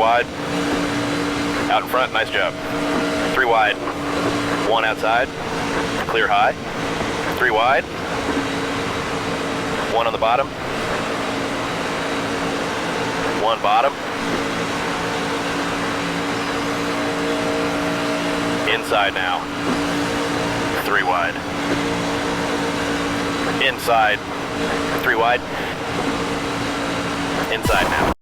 wide. Out in front, nice job. 3 wide. 1 outside. Clear high. 3 wide. 1 on the bottom. 1 bottom. Inside now. 3 wide. Inside. 3 wide. Inside now.